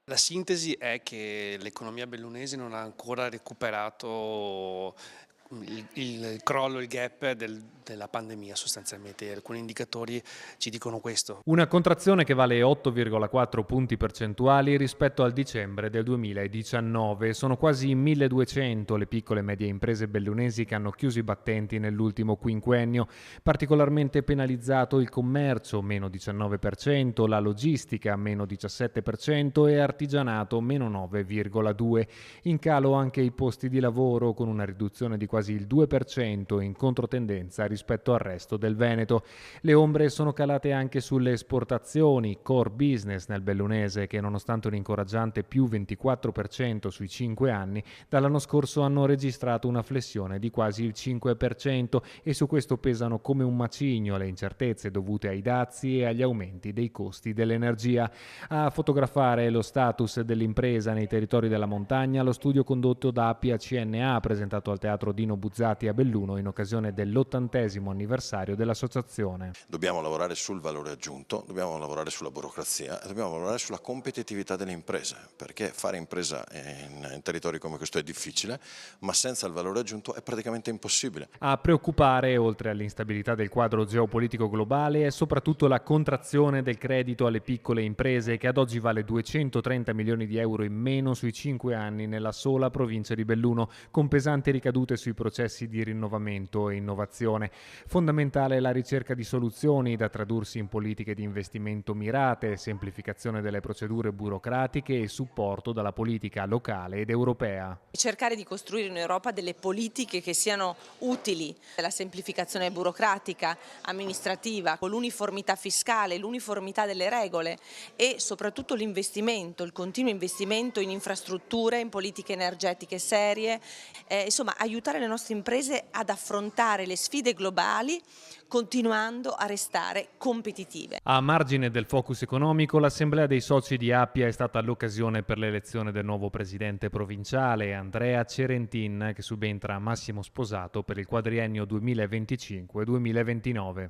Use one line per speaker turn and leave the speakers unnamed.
La sintesi è che l'economia bellunese non ha ancora recuperato il crollo, il gap della pandemia sostanzialmente. Alcuni indicatori ci dicono questo.
Una contrazione che vale 8,4 punti percentuali rispetto al dicembre del 2019. Sono quasi 1200 le piccole e medie imprese bellunesi che hanno chiuso i battenti nell'ultimo quinquennio. Particolarmente penalizzato il commercio, meno 19%, la logistica, meno 17% e artigianato, meno 9,2%. In calo anche i posti di lavoro, con una riduzione di quasi il 2% in controtendenza rispetto al resto del Veneto. Le ombre sono calate anche sulle esportazioni, core business nel bellunese, che nonostante un incoraggiante più 24% sui 5 anni, dall'anno scorso hanno registrato una flessione di quasi il 5% e su questo pesano come un macigno le incertezze dovute ai dazi e agli aumenti dei costi dell'energia. A fotografare lo status dell'impresa nei territori della montagna, lo studio condotto da Appia CNA, presentato al Teatro Dino Buzzati a Belluno in occasione dell'80° anniversario dell'associazione.
Dobbiamo lavorare sul valore aggiunto, dobbiamo lavorare sulla burocrazia e dobbiamo lavorare sulla competitività delle imprese, perché fare impresa in territori come questo è difficile, ma senza il valore aggiunto è praticamente impossibile.
A preoccupare, oltre all'instabilità del quadro geopolitico globale, è soprattutto la contrazione del credito alle piccole imprese, che ad oggi vale 230 milioni di euro in meno sui 5 anni nella sola provincia di Belluno, con pesanti ricadute sui processi di rinnovamento e innovazione. Fondamentale è la ricerca di soluzioni da tradursi in politiche di investimento mirate, semplificazione delle procedure burocratiche e supporto dalla politica locale ed europea.
Cercare di costruire in Europa delle politiche che siano utili, la semplificazione burocratica, amministrativa, con l'uniformità fiscale, l'uniformità delle regole e soprattutto l'investimento, il continuo investimento in infrastrutture, in politiche energetiche serie, insomma aiutare le nostre imprese ad affrontare le sfide globali continuando a restare competitive.
A margine del focus economico, l'assemblea dei soci di Appia è stata l'occasione per l'elezione del nuovo presidente provinciale, Andrea Cerentin, che subentra a Massimo Sposato per il quadriennio 2025-2029.